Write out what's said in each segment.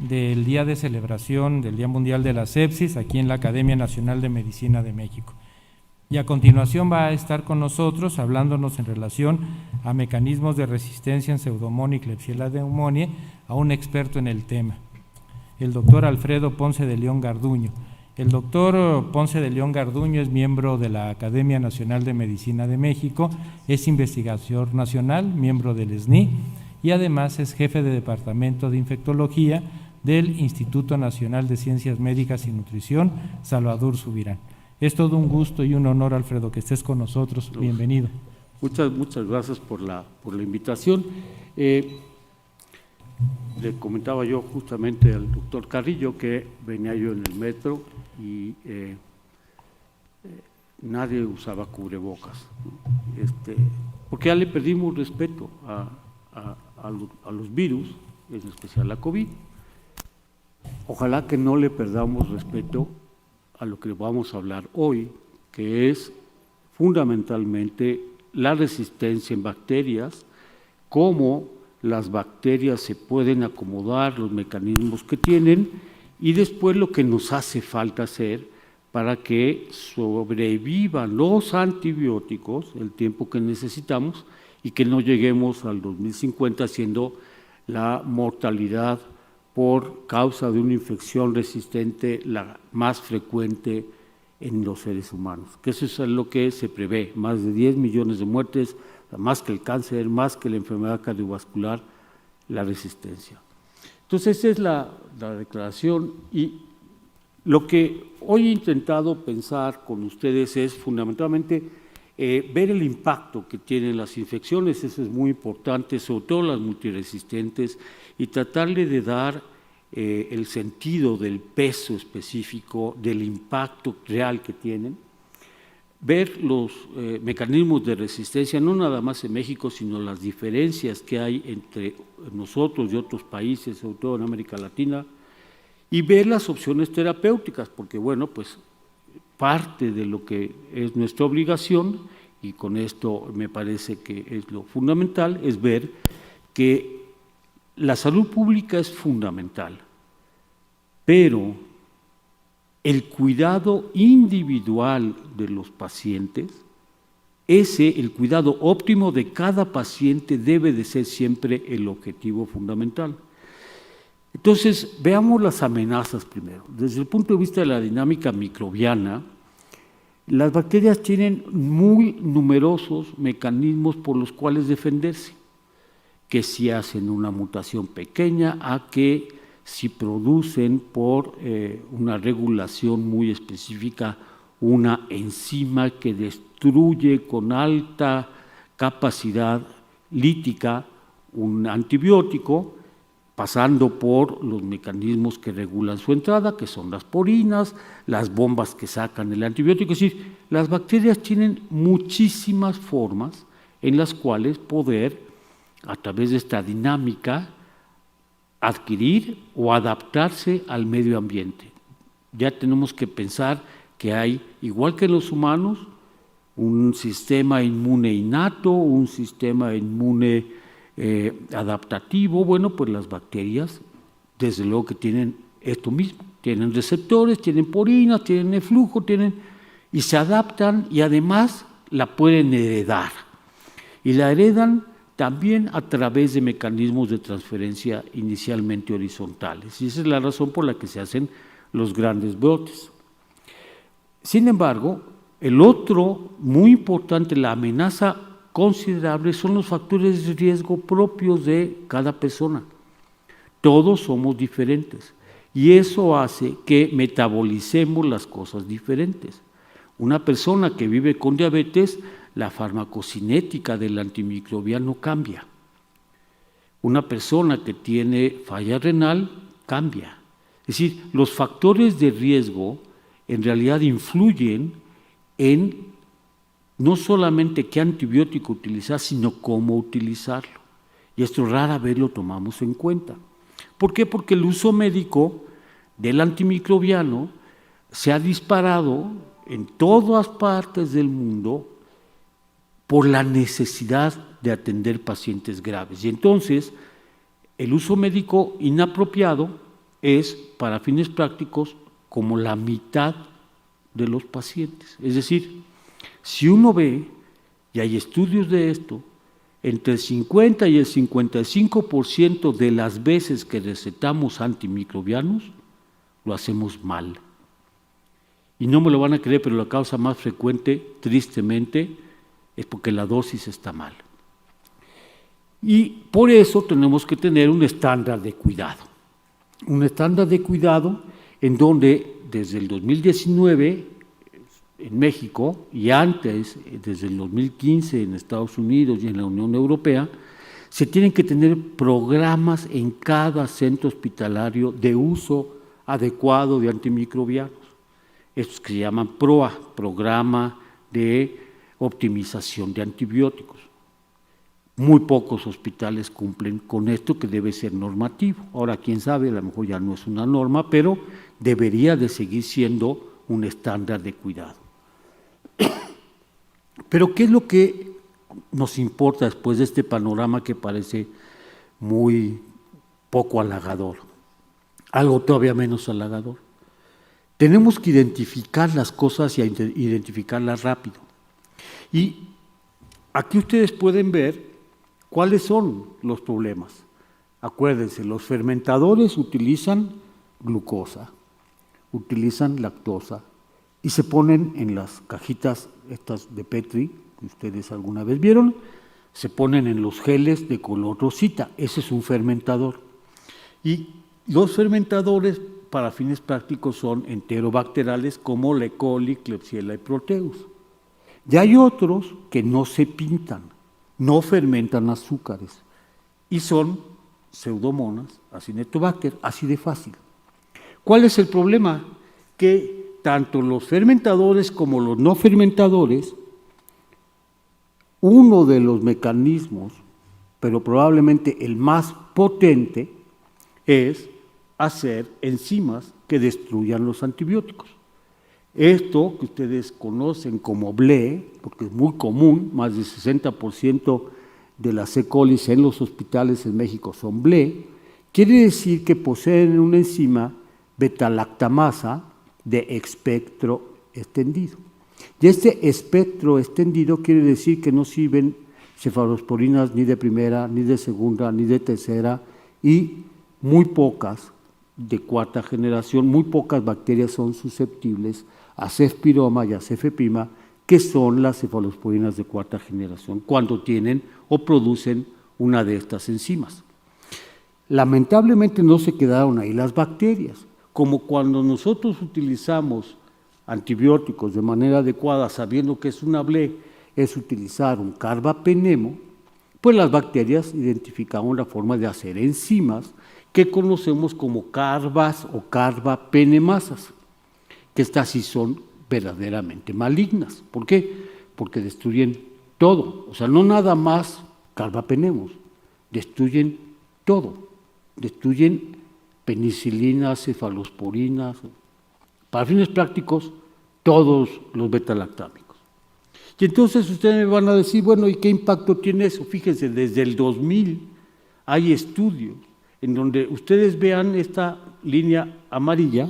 del Día de Celebración del Día Mundial de la Sepsis aquí en la Academia Nacional de Medicina de México. Y a continuación va a estar con nosotros hablándonos en relación a mecanismos de resistencia en Pseudomonas y Klebsiella pneumoniae a un experto en el tema, el doctor Alfredo Ponce de León Garduño. El doctor Ponce de León Garduño es miembro de la Academia Nacional de Medicina de México, es investigador nacional, miembro del SNI y además es jefe de Departamento de Infectología del Instituto Nacional de Ciencias Médicas y Nutrición, Salvador Subirán. Es todo un gusto y un honor, Alfredo, que estés con nosotros. Bienvenido. Muchas gracias por la invitación. Le comentaba yo justamente al doctor Carrillo que venía yo en el metro y nadie usaba cubrebocas, porque ya le perdimos respeto a los virus, en especial a COVID. Ojalá que no le perdamos respeto a lo que vamos a hablar hoy, que es fundamentalmente la resistencia en bacterias, cómo las bacterias se pueden acomodar, los mecanismos que tienen, y después lo que nos hace falta hacer para que sobrevivan los antibióticos el tiempo que necesitamos y que no lleguemos al 2050 siendo la mortalidad por causa de una infección resistente la más frecuente en los seres humanos, que eso es lo que se prevé, más de 10 millones de muertes, más que el cáncer, más que la enfermedad cardiovascular, la resistencia. Entonces esa es la declaración, y lo que hoy he intentado pensar con ustedes es fundamentalmente ver el impacto que tienen las infecciones, eso es muy importante, sobre todo las multiresistentes, y tratarle de dar el sentido del peso específico, del impacto real que tienen, ver los mecanismos de resistencia, no nada más en México, sino las diferencias que hay entre nosotros y otros países, sobre todo en América Latina, y ver las opciones terapéuticas, porque bueno, pues parte de lo que es nuestra obligación, y con esto me parece que es lo fundamental, es ver que la salud pública es fundamental, pero el cuidado individual de los pacientes, el cuidado óptimo de cada paciente debe de ser siempre el objetivo fundamental. Entonces, veamos las amenazas primero. Desde el punto de vista de la dinámica microbiana, las bacterias tienen muy numerosos mecanismos por los cuales defenderse, que si hacen una mutación pequeña, a que si producen por una regulación muy específica una enzima que destruye con alta capacidad lítica un antibiótico, pasando por los mecanismos que regulan su entrada, que son las porinas, las bombas que sacan el antibiótico. Es decir, las bacterias tienen muchísimas formas en las cuales poder, a través de esta dinámica, adquirir o adaptarse al medio ambiente. Ya tenemos que pensar que hay, igual que en los humanos, un sistema inmune innato, un sistema inmune adaptativo. Bueno, pues las bacterias, desde luego que tienen esto mismo, tienen receptores, tienen porinas, tienen eflujo, y se adaptan, y además la pueden heredar. Y la heredan también a través de mecanismos de transferencia inicialmente horizontales. Y esa es la razón por la que se hacen los grandes brotes. Sin embargo, el otro muy importante, la amenaza considerable, son los factores de riesgo propios de cada persona. Todos somos diferentes y eso hace que metabolicemos las cosas diferentes. Una persona que vive con diabetes, la farmacocinética del antimicrobiano cambia. Una persona que tiene falla renal cambia. Es decir, los factores de riesgo en realidad influyen en no solamente qué antibiótico utilizar, sino cómo utilizarlo. Y esto rara vez lo tomamos en cuenta. ¿Por qué? Porque el uso médico del antimicrobiano se ha disparado en todas partes del mundo por la necesidad de atender pacientes graves. Y entonces, el uso médico inapropiado es, para fines prácticos, como la mitad de los pacientes. Es decir, si uno ve, y hay estudios de esto, entre el 50 y el 55% de las veces que recetamos antimicrobianos, lo hacemos mal. Y no me lo van a creer, pero la causa más frecuente, tristemente, es porque la dosis está mal. Y por eso tenemos que tener un estándar de cuidado. Un estándar de cuidado en donde desde el 2019 en México y antes, desde el 2015 en Estados Unidos y en la Unión Europea, se tienen que tener programas en cada centro hospitalario de uso adecuado de antimicrobianos. Estos que se llaman PROA, Programa de Optimización de Antibióticos. Muy pocos hospitales cumplen con esto, que debe ser normativo. Ahora, quién sabe, a lo mejor ya no es una norma, pero debería de seguir siendo un estándar de cuidado. Pero ¿qué es lo que nos importa después de este panorama que parece muy poco halagador? Algo todavía menos halagador. Tenemos que identificar las cosas y identificarlas rápido. Y aquí ustedes pueden ver cuáles son los problemas. Acuérdense, los fermentadores utilizan glucosa, utilizan lactosa y se ponen en las cajitas estas de Petri, que ustedes alguna vez vieron, se ponen en los geles de color rosita. Ese es un fermentador. Y los fermentadores para fines prácticos son enterobacteriales como la E. coli, Klebsiella y Proteus. Y hay otros que no se pintan, no fermentan azúcares y son pseudomonas, Acinetobacter, así de fácil. ¿Cuál es el problema? Que tanto los fermentadores como los no fermentadores, uno de los mecanismos, pero probablemente el más potente, es hacer enzimas que destruyan los antibióticos. Esto que ustedes conocen como BLE, porque es muy común, más del 60% de las E. coli en los hospitales en México son BLE, quiere decir que poseen una enzima beta-lactamasa de espectro extendido. Y este espectro extendido quiere decir que no sirven cefalosporinas ni de primera, ni de segunda, ni de tercera, y muy pocas de cuarta generación, muy pocas bacterias son susceptibles a cefpiroma y a cefepima, que son las cefalosporinas de cuarta generación, cuando tienen o producen una de estas enzimas. Lamentablemente no se quedaron ahí las bacterias, como cuando nosotros utilizamos antibióticos de manera adecuada, sabiendo que es una BLE, es utilizar un carbapenemo, pues las bacterias identificaron la forma de hacer enzimas que conocemos como carbas o carbapenemasas, que estas sí son verdaderamente malignas. ¿Por qué? Porque destruyen todo, o sea, no nada más carbapenemos, destruyen todo, destruyen penicilinas, cefalosporinas, para fines prácticos, todos los betalactámicos. Y entonces ustedes me van a decir, bueno, ¿y qué impacto tiene eso? Fíjense, desde el 2000 hay estudios en donde ustedes vean esta línea amarilla,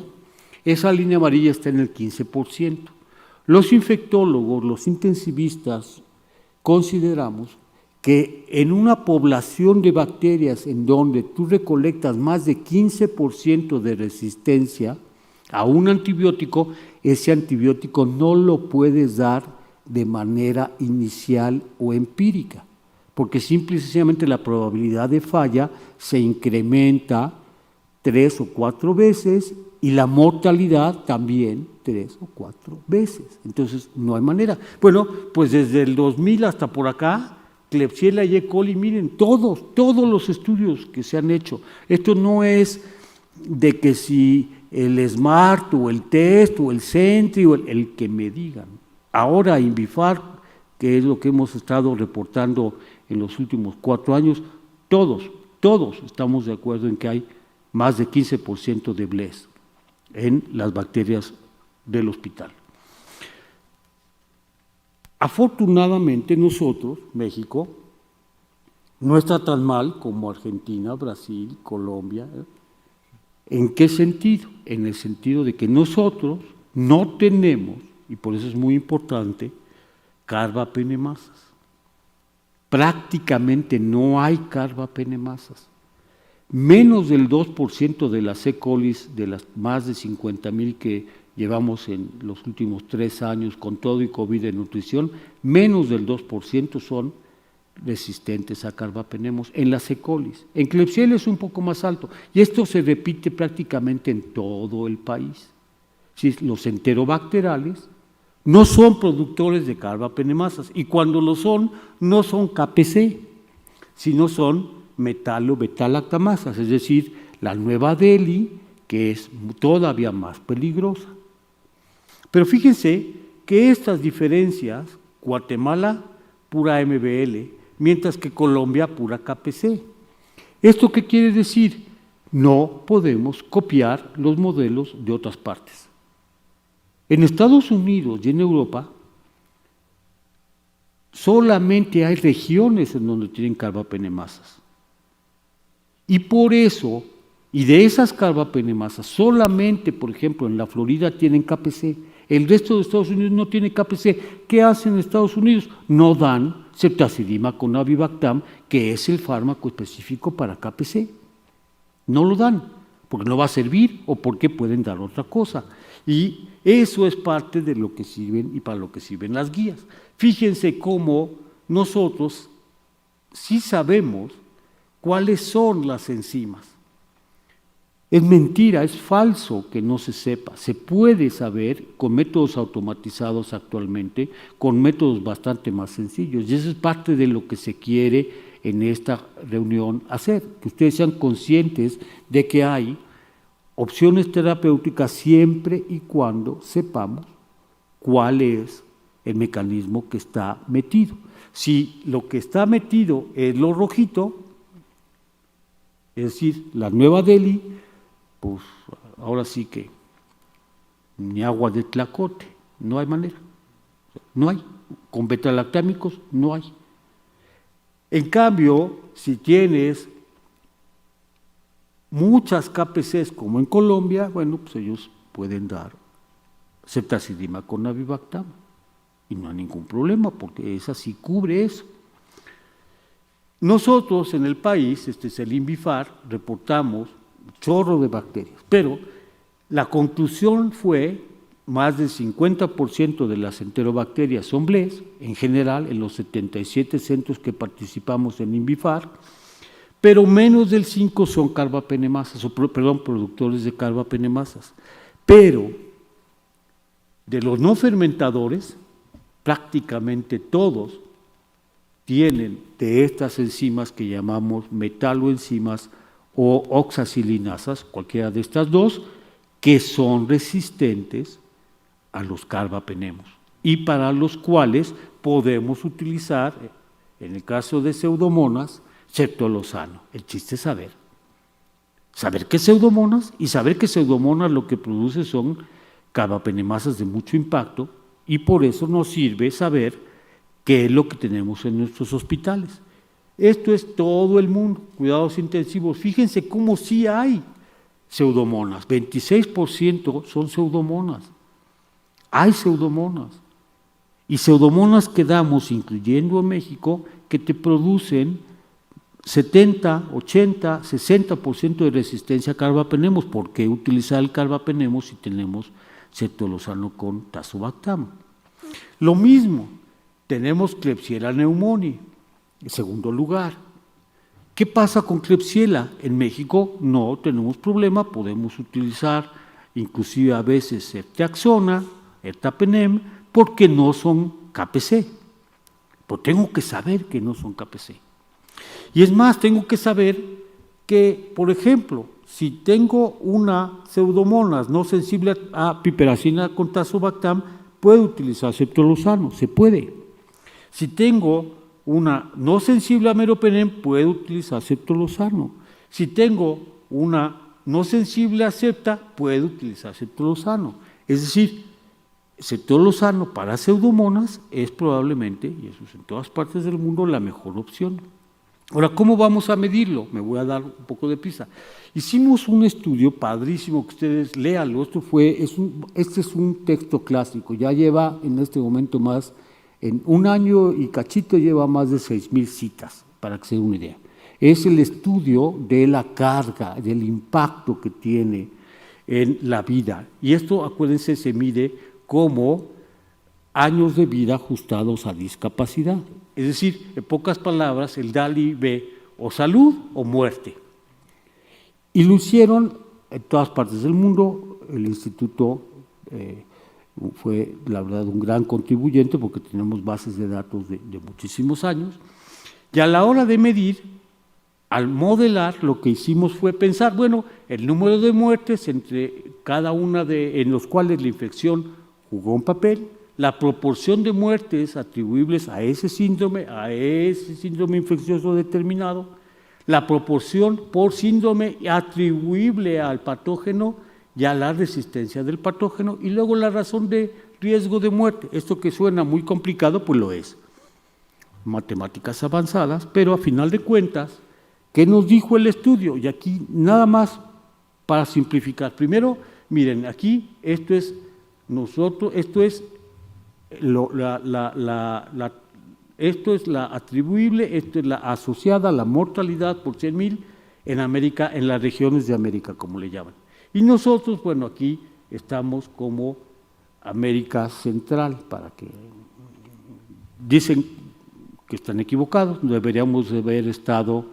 esa línea amarilla está en el 15%. Los infectólogos, los intensivistas, consideramos que en una población de bacterias en donde tú recolectas más de 15% de resistencia a un antibiótico, ese antibiótico no lo puedes dar de manera inicial o empírica, porque simple y sencillamente la probabilidad de falla se incrementa 3 o 4 veces y la mortalidad también 3 o 4 veces. Entonces, no hay manera. Bueno, pues desde el 2000 hasta por acá, Klebsiella y E. coli, miren, todos los estudios que se han hecho. Esto no es de que si el SMART o el TEST o el CENTRI o el que me digan. Ahora INVIFAR, que es lo que hemos estado reportando en los últimos 4 años, todos estamos de acuerdo en que hay más de 15% de BLES en las bacterias del hospital. Afortunadamente nosotros, México, no está tan mal como Argentina, Brasil, Colombia, ¿En qué sentido? En el sentido de que nosotros no tenemos, y por eso es muy importante, carbapenemasas. Prácticamente no hay carbapenemasas. Menos del 2% de las E. coli, de las más de 50,000 que llevamos en los últimos 3 años con todo y COVID de nutrición, menos del 2% son resistentes a carbapenemos en las E. coli. En Klebsiella es un poco más alto, y esto se repite prácticamente en todo el país. Sí, los enterobacterales no son productores de carbapenemasas, y cuando lo son, no son KPC, sino son metalo-betalactamasas, es decir, la nueva Delhi, que es todavía más peligrosa. Pero fíjense que estas diferencias, Guatemala, pura MBL, mientras que Colombia, pura KPC. ¿Esto qué quiere decir? No podemos copiar los modelos de otras partes. En Estados Unidos y en Europa, solamente hay regiones en donde tienen carbapenemasas. Y por eso, y de esas carbapenemasas, solamente, por ejemplo, en la Florida tienen KPC, el resto de Estados Unidos no tiene KPC. ¿Qué hacen en Estados Unidos? No dan ceftazidima con avibactam, que es el fármaco específico para KPC. No lo dan, porque no va a servir o porque pueden dar otra cosa. Y eso es parte de lo que sirven y para lo que sirven las guías. Fíjense cómo nosotros sí sabemos cuáles son las enzimas. Es mentira, es falso que no se sepa. Se puede saber con métodos automatizados actualmente, con métodos bastante más sencillos. Y eso es parte de lo que se quiere en esta reunión hacer, que ustedes sean conscientes de que hay opciones terapéuticas siempre y cuando sepamos cuál es el mecanismo que está metido. Si lo que está metido es lo rojito, es decir, la nueva Delhi, pues ahora sí que ni agua de tlacote, no hay manera, no hay, con betalactámicos no hay. En cambio, si tienes muchas KPCs como en Colombia, bueno, pues ellos pueden dar ceftazidima con avibactam y no hay ningún problema porque esa sí cubre eso. Nosotros en el país, este es el INVIFAR, reportamos un chorro de bacterias, pero la conclusión fue más del 50% de las enterobacterias son BLES, en general en los 77 centros que participamos en INVIFAR, pero menos del 5 son carbapenemasas, productores de carbapenemasas. Pero de los no fermentadores, prácticamente todos tienen de estas enzimas que llamamos metaloenzimas o oxacilinasas, cualquiera de estas dos, que son resistentes a los carbapenemos y para los cuales podemos utilizar, en el caso de pseudomonas, ceftolozano. El chiste es saber qué es pseudomonas y saber que pseudomonas lo que produce son carbapenemasas de mucho impacto y por eso nos sirve saber qué es lo que tenemos en nuestros hospitales. Esto es todo el mundo, cuidados intensivos. Fíjense cómo sí hay pseudomonas, 26% son pseudomonas. Hay pseudomonas. Y pseudomonas que damos, incluyendo a México, que te producen 70, 80, 60% de resistencia a carbapenemos. ¿Por qué utilizar el carbapenemos si tenemos ceftolozano con tazobactam? Lo mismo, tenemos Klebsiella pneumoniae, en segundo lugar. ¿Qué pasa con Klebsiella? En México no tenemos problema, podemos utilizar inclusive a veces ceftriaxona, ertapenem, porque no son KPC. Pero tengo que saber que no son KPC. Y es más, tengo que saber que, por ejemplo, si tengo una pseudomonas no sensible a piperacina con tazobactam, puedo utilizar ceftolozano, se puede. Si tengo una no sensible a meropenem, puedo utilizar ceftolozano. Si tengo una no sensible a septa, puedo utilizar ceftolozano. Es decir, ceftolozano para pseudomonas es probablemente, y eso es en todas partes del mundo, la mejor opción. Ahora, ¿cómo vamos a medirlo? Me voy a dar un poco de prisa. Hicimos un estudio padrísimo, que ustedes léanlo. Este es un texto clásico, ya lleva en este momento en un año y cachito lleva más de 6,000 citas, para que se den una idea. Es el estudio de la carga, del impacto que tiene en la vida. Y esto, acuérdense, se mide como años de vida ajustados a discapacidad. Es decir, en pocas palabras, el DALI ve o salud o muerte. Y lo hicieron en todas partes del mundo. El instituto fue, la verdad, un gran contribuyente porque tenemos bases de datos de muchísimos años. Y a la hora de medir, al modelar, lo que hicimos fue pensar, bueno, el número de muertes entre cada una en los cuales la infección jugó un papel, la proporción de muertes atribuibles a ese síndrome infeccioso determinado, la proporción por síndrome atribuible al patógeno y a la resistencia del patógeno, y luego la razón de riesgo de muerte. Esto que suena muy complicado, pues lo es. Matemáticas avanzadas, pero a final de cuentas, ¿qué nos dijo el estudio? Y aquí nada más para simplificar. Primero, miren, aquí esto es la atribuible, esto es la asociada a la mortalidad por 100,000 en América, en las regiones de América, como le llaman. Y nosotros, bueno, aquí estamos como América Central, para que dicen que están equivocados, deberíamos de haber estado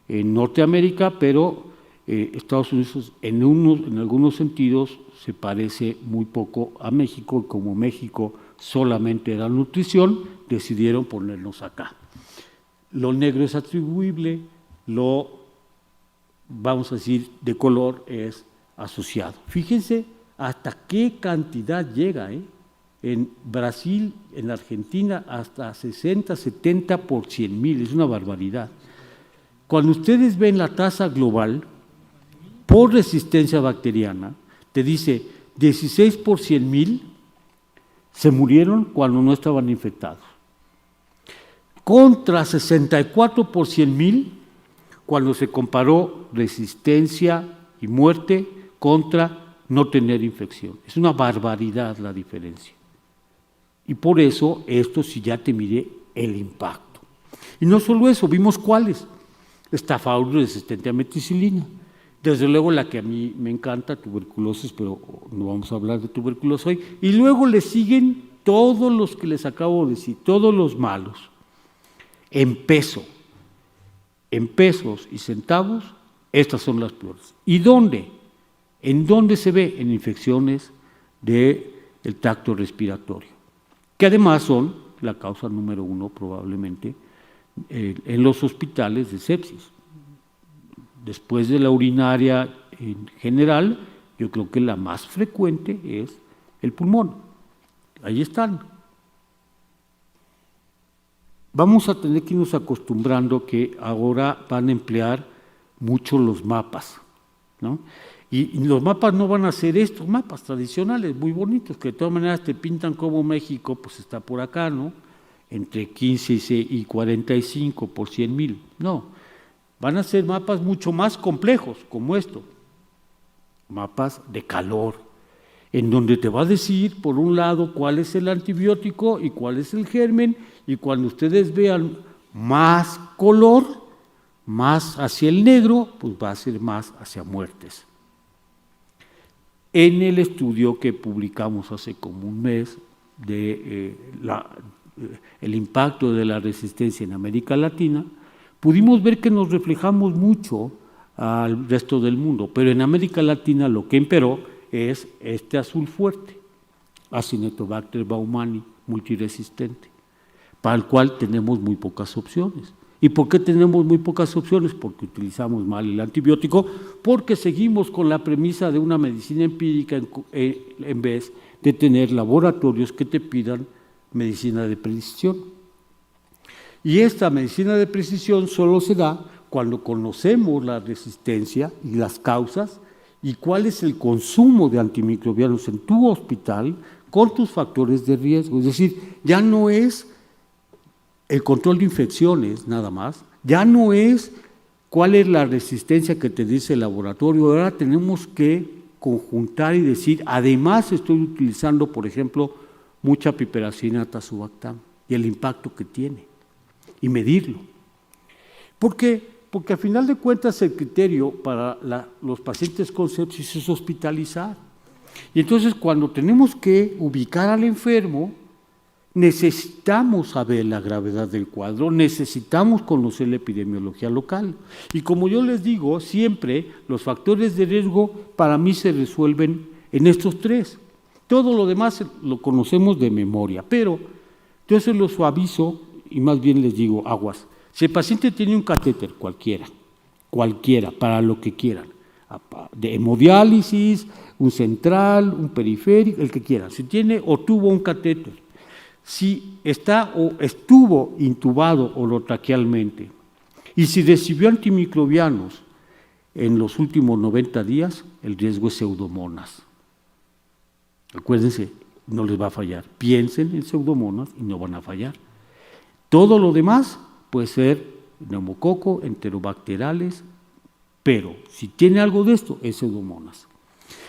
en Norteamérica, pero Estados Unidos en algunos sentidos se parece muy poco a México, y como México solamente era nutrición, decidieron ponernos acá. Lo negro es atribuible, vamos a decir, de color es asociado. Fíjense hasta qué cantidad llega, En Brasil, en Argentina, hasta 60, 70 por 100,000, es una barbaridad. Cuando ustedes ven la tasa global por resistencia bacteriana, te dice 16 por 100,000 se murieron cuando no estaban infectados, contra 64 por 100,000 cuando se comparó resistencia y muerte contra no tener infección. Es una barbaridad la diferencia. Y por eso esto sí ya te mide el impacto. Y no solo eso, vimos cuáles. Staphylococcus resistente a meticilina. Desde luego la que a mí me encanta, tuberculosis, pero no vamos a hablar de tuberculosis hoy. Y luego le siguen todos los que les acabo de decir, todos los malos. En pesos y centavos, estas son las peores. ¿Y dónde? ¿En dónde se ve? En infecciones del tracto respiratorio, que además son la causa número 1 probablemente en los hospitales de sepsis. Después de la urinaria en general, yo creo que la más frecuente es el pulmón. Ahí están. Vamos a tener que irnos acostumbrando que ahora van a emplear mucho los mapas, ¿no? Y los mapas no van a ser estos mapas tradicionales, muy bonitos, que de todas maneras te pintan como México, pues está por acá, ¿no? Entre 15 y 45 por 100,000. No, van a ser mapas mucho más complejos, como esto. Mapas de calor, en donde te va a decir, por un lado, cuál es el antibiótico y cuál es el germen, y cuando ustedes vean más color, más hacia el negro, pues va a ser más hacia muertes. En el estudio que publicamos hace como un mes de el impacto de la resistencia en América Latina, pudimos ver que nos reflejamos mucho al resto del mundo, pero en América Latina lo que imperó es este azul fuerte, Acinetobacter baumannii multiresistente, para el cual tenemos muy pocas opciones. ¿Y por qué tenemos muy pocas opciones? Porque utilizamos mal el antibiótico, porque seguimos con la premisa de una medicina empírica en vez de tener laboratorios que te pidan medicina de precisión. Y esta medicina de precisión solo se da cuando conocemos la resistencia y las causas y cuál es el consumo de antimicrobianos en tu hospital con tus factores de riesgo. Es decir, ya no es el control de infecciones nada más, Ya no es cuál es la resistencia que te dice el laboratorio, ahora tenemos que conjuntar y decir, además estoy utilizando, por ejemplo, mucha piperacina tazobactam y el impacto que tiene, y medirlo. ¿Por qué? Porque al final de cuentas el criterio para los pacientes con sepsis es hospitalizar. Y entonces cuando tenemos que ubicar al enfermo, necesitamos saber la gravedad del cuadro, necesitamos conocer la epidemiología local. Y como yo les digo, siempre los factores de riesgo para mí se resuelven en estos tres. Todo lo demás lo conocemos de memoria, pero yo se lo suavizo y más bien les digo, aguas. Si el paciente tiene un catéter cualquiera, para lo que quieran, de hemodiálisis, un central, un periférico, el que quieran, si tiene o tuvo un catéter, si está o estuvo intubado orotraquealmente y si recibió antimicrobianos en los últimos 90 días, el riesgo es Pseudomonas. Acuérdense, no les va a fallar. Piensen en Pseudomonas y no van a fallar. Todo lo demás puede ser neumococo, enterobacteriales, pero si tiene algo de esto, es Pseudomonas.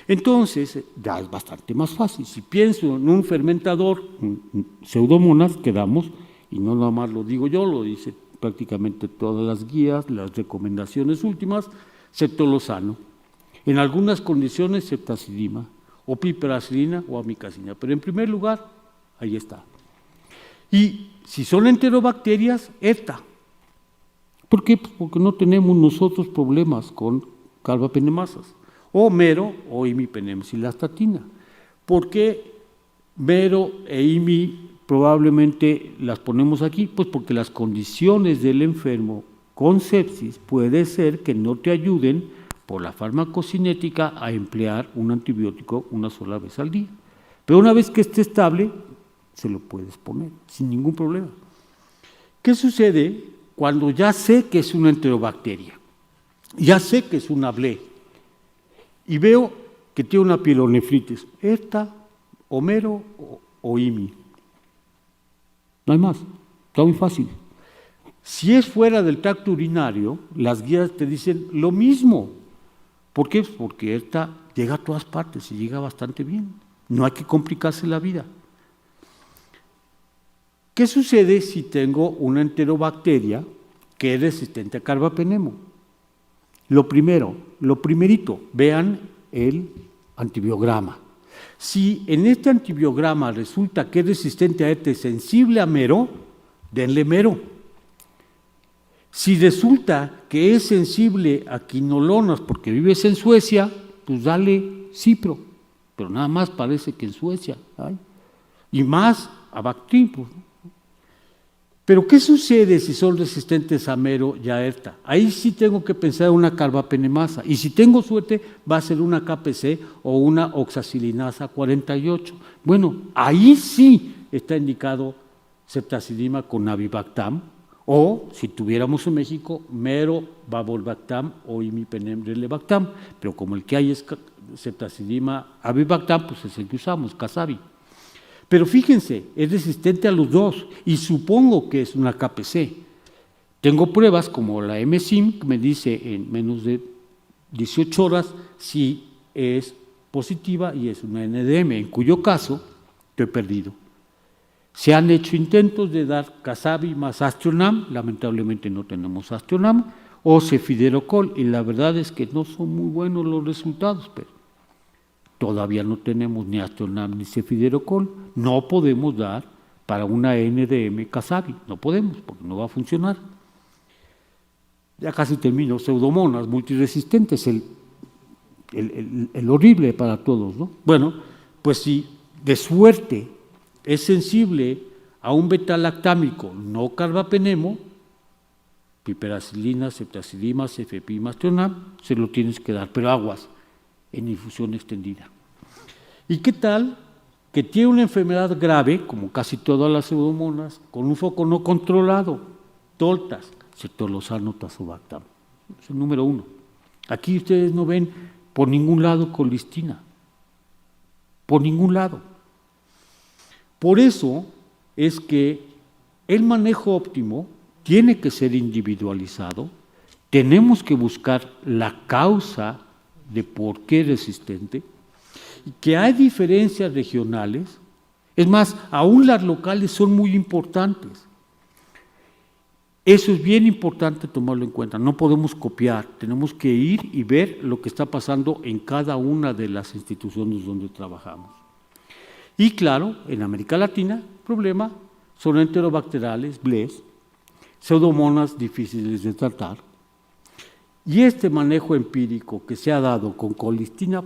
Entonces, ya es bastante más fácil. Si pienso en un fermentador, Pseudomonas, quedamos, y no nada más lo digo yo, lo dice prácticamente todas las guías, las recomendaciones últimas, ceftolozano. En algunas condiciones, ceftazidima, o piperacilina o amicacina. Pero en primer lugar, ahí está. Y si son enterobacterias, ETA. ¿Por qué? Pues porque no tenemos nosotros problemas con carbapenemasas, o mero o imipenemcilastatina. ¿Por qué mero e imi probablemente las ponemos aquí? Pues porque las condiciones del enfermo con sepsis puede ser que no te ayuden por la farmacocinética a emplear un antibiótico una sola vez al día. Pero una vez que esté estable, se lo puedes poner sin ningún problema. ¿Qué sucede cuando ya sé que es una enterobacteria? Ya sé que es una ble y veo que tiene una pielonefritis, esta, homero o IMI. No hay más, está muy fácil. Si es fuera del tracto urinario, las guías te dicen lo mismo. ¿Por qué? Porque esta llega a todas partes y llega bastante bien. No hay que complicarse la vida. ¿Qué sucede si tengo una enterobacteria que es resistente a carbapenemo? Lo primerito, vean el antibiograma. Si en este antibiograma resulta que es resistente a ETA, sensible a mero, denle mero. Si resulta que es sensible a quinolonas porque vives en Suecia, pues dale cipro, pero nada más parece que en Suecia hay, y más a Bactrim. Pues. Pero ¿qué sucede si son resistentes a mero y a ETA? Ahí sí tengo que pensar en una carbapenemasa, y si tengo suerte va a ser una KPC o una oxacilinasa 48. Bueno, ahí sí está indicado ceftazidima con avibactam, o si tuviéramos en México mero, babolbactam o imipenemrelebactam, pero como el que hay es ceftazidima avibactam, pues es el que usamos, Casabi. Pero fíjense, es resistente a los dos y supongo que es una KPC. Tengo pruebas como la MSIM que me dice en menos de 18 horas si es positiva y es una NDM, en cuyo caso estoy perdido. Se han hecho intentos de dar Casabi más Astionam, lamentablemente no tenemos Astionam, o Cefiderocol, y la verdad es que no son muy buenos los resultados, pero todavía no tenemos ni Astionam ni Cefiderocol, no podemos dar para una NDM Casabi, no podemos, porque no va a funcionar. Ya casi termino, Pseudomonas multiresistentes, el horrible para todos, ¿no? Bueno, pues si de suerte es sensible a un betalactámico no carbapenemo, piperacilina, ceftazidima, cefepima, Astionam, se lo tienes que dar, pero aguas, en infusión extendida. ¿Y qué tal que tiene una enfermedad grave, como casi todas las pseudomonas, con un foco no controlado, toltas, ceftolozano tazobactam? Es el número 1. Aquí ustedes no ven por ningún lado colistina, por ningún lado. Por eso es que el manejo óptimo tiene que ser individualizado, tenemos que buscar la causa de por qué es resistente, y que hay diferencias regionales, es más, aún las locales son muy importantes. Eso es bien importante tomarlo en cuenta, no podemos copiar, tenemos que ir y ver lo que está pasando en cada una de las instituciones donde trabajamos. Y claro, en América Latina, el problema son enterobacteriales, BLES, pseudomonas difíciles de tratar, y este manejo empírico que se ha dado con colistina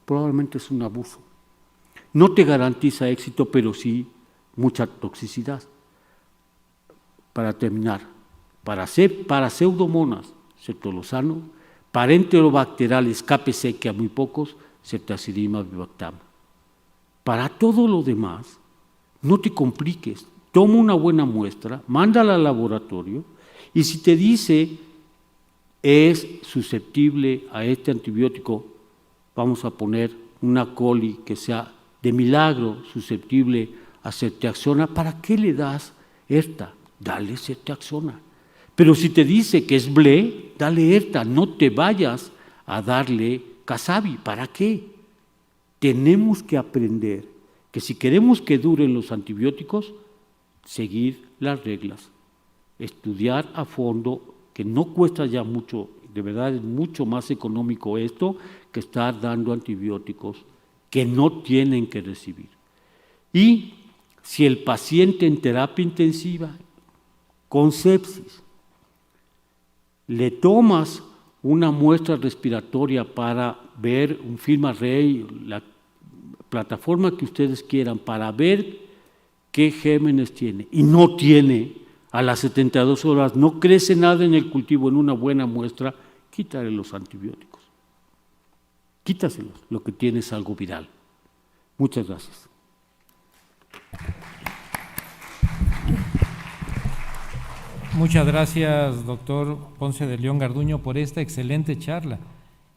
probablemente es un abuso. No te garantiza éxito, pero sí mucha toxicidad. Para terminar, para pseudomonas, ceftolozano, para enterobacteriales, KPC, que a muy pocos, ceftazidima bivactam. Para todo lo demás, no te compliques, toma una buena muestra, mándala al laboratorio, y si te dice es susceptible a este antibiótico, vamos a poner una coli que sea de milagro susceptible a ceftriaxona, ¿para qué le das esta? Dale ceftriaxona. Pero si te dice que es BLE, dale esta, no te vayas a darle Casabi. ¿Para qué? Tenemos que aprender que si queremos que duren los antibióticos, seguir las reglas, estudiar a fondo, que no cuesta ya mucho, de verdad es mucho más económico esto que estar dando antibióticos que no tienen que recibir. Y si el paciente en terapia intensiva con sepsis le tomas una muestra respiratoria para ver un FilmArray, la plataforma que ustedes quieran, para ver qué gérmenes tiene, y no tiene, a las 72 horas no crece nada en el cultivo, en una buena muestra, quítale los antibióticos. Quítaselos, lo que tiene es algo viral. Muchas gracias. Muchas gracias, doctor Ponce de León Garduño, por esta excelente charla.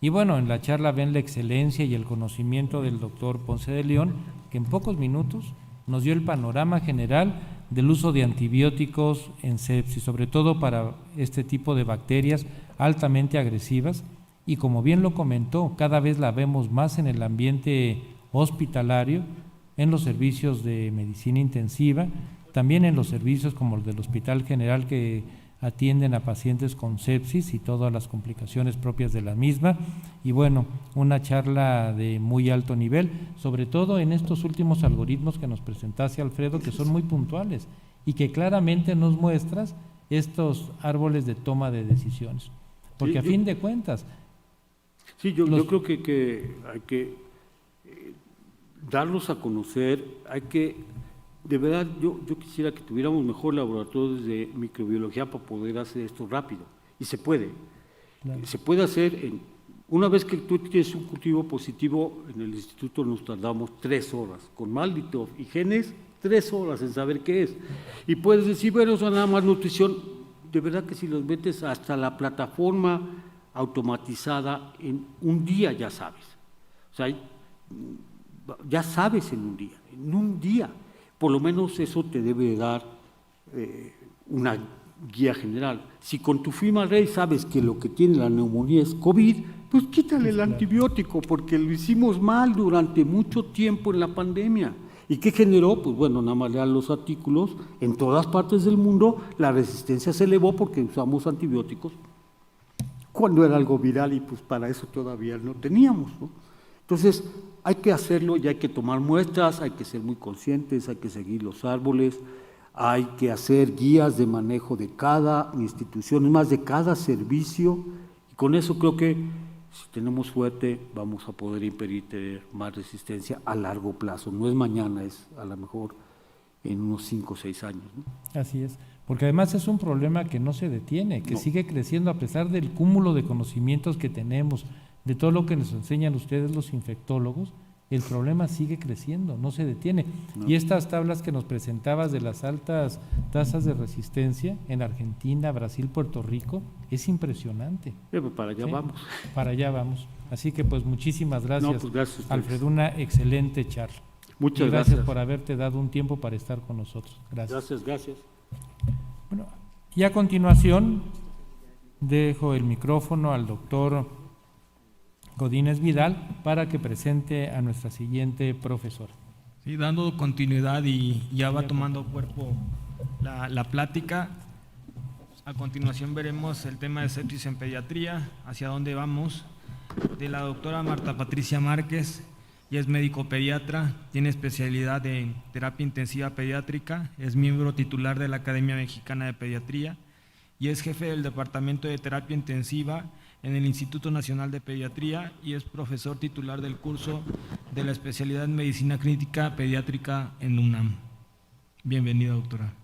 Y bueno, en la charla ven la excelencia y el conocimiento del doctor Ponce de León, que en pocos minutos nos dio el panorama general del uso de antibióticos en sepsis, sobre todo para este tipo de bacterias altamente agresivas, y como bien lo comentó, cada vez la vemos más en el ambiente hospitalario, en los servicios de medicina intensiva, también en los servicios como el del Hospital General que atienden a pacientes con sepsis y todas las complicaciones propias de la misma. Y bueno, una charla de muy alto nivel, sobre todo en estos últimos algoritmos que nos presentaste, Alfredo, que son muy puntuales y que claramente nos muestras estos árboles de toma de decisiones. Porque sí, a fin de cuentas… Sí, yo creo que hay que darlos a conocer, hay que… De verdad, yo quisiera que tuviéramos mejor laboratorios de microbiología para poder hacer esto rápido. Y se puede. Claro. Se puede hacer, una vez que tú tienes un cultivo positivo, en el instituto nos tardamos 3 horas. Con Malditov y genes, 3 horas en saber qué es. Y puedes decir, bueno, eso nada más nutrición. De verdad que si los metes hasta la plataforma automatizada, en un día ya sabes. O sea, ya sabes en un día. Por lo menos eso te debe dar una guía general. Si con tu FilmArray sabes que lo que tiene la neumonía es COVID, pues quítale el antibiótico, porque lo hicimos mal durante mucho tiempo en la pandemia. ¿Y qué generó? Pues bueno, nada más lean los artículos, en todas partes del mundo la resistencia se elevó porque usamos antibióticos cuando era algo viral y pues para eso todavía no teníamos, ¿no? Entonces, hay que hacerlo y hay que tomar muestras, hay que ser muy conscientes, hay que seguir los árboles, hay que hacer guías de manejo de cada institución, más de cada servicio, y con eso creo que si tenemos suerte vamos a poder impedir tener más resistencia a largo plazo. No es mañana, es a lo mejor en unos 5 o 6 años, ¿no? Así es, porque además es un problema que no se detiene, que sigue creciendo a pesar del cúmulo de conocimientos que tenemos, de todo lo que nos enseñan ustedes los infectólogos. El problema sigue creciendo, no se detiene. Y estas tablas que nos presentabas de las altas tasas de resistencia en Argentina, Brasil, Puerto Rico, es impresionante. Para allá vamos. Para allá vamos. Así que pues muchísimas gracias, pues gracias Alfredo, una excelente charla. Muchas gracias por haberte dado un tiempo para estar con nosotros. Gracias. Gracias. Bueno, Y a continuación dejo el micrófono al doctor Godínez Vidal para que presente a nuestra siguiente profesora. Sí, dando continuidad y ya va tomando cuerpo la plática. A continuación veremos el tema de sepsis en pediatría, hacia dónde vamos, de la doctora Marta Patricia Márquez. Ella es médico pediatra, tiene especialidad en terapia intensiva pediátrica, es miembro titular de la Academia Mexicana de Pediatría y es jefe del Departamento de Terapia Intensiva en el Instituto Nacional de Pediatría y es profesor titular del curso de la especialidad en Medicina Clínica Pediátrica en UNAM. Bienvenida, doctora.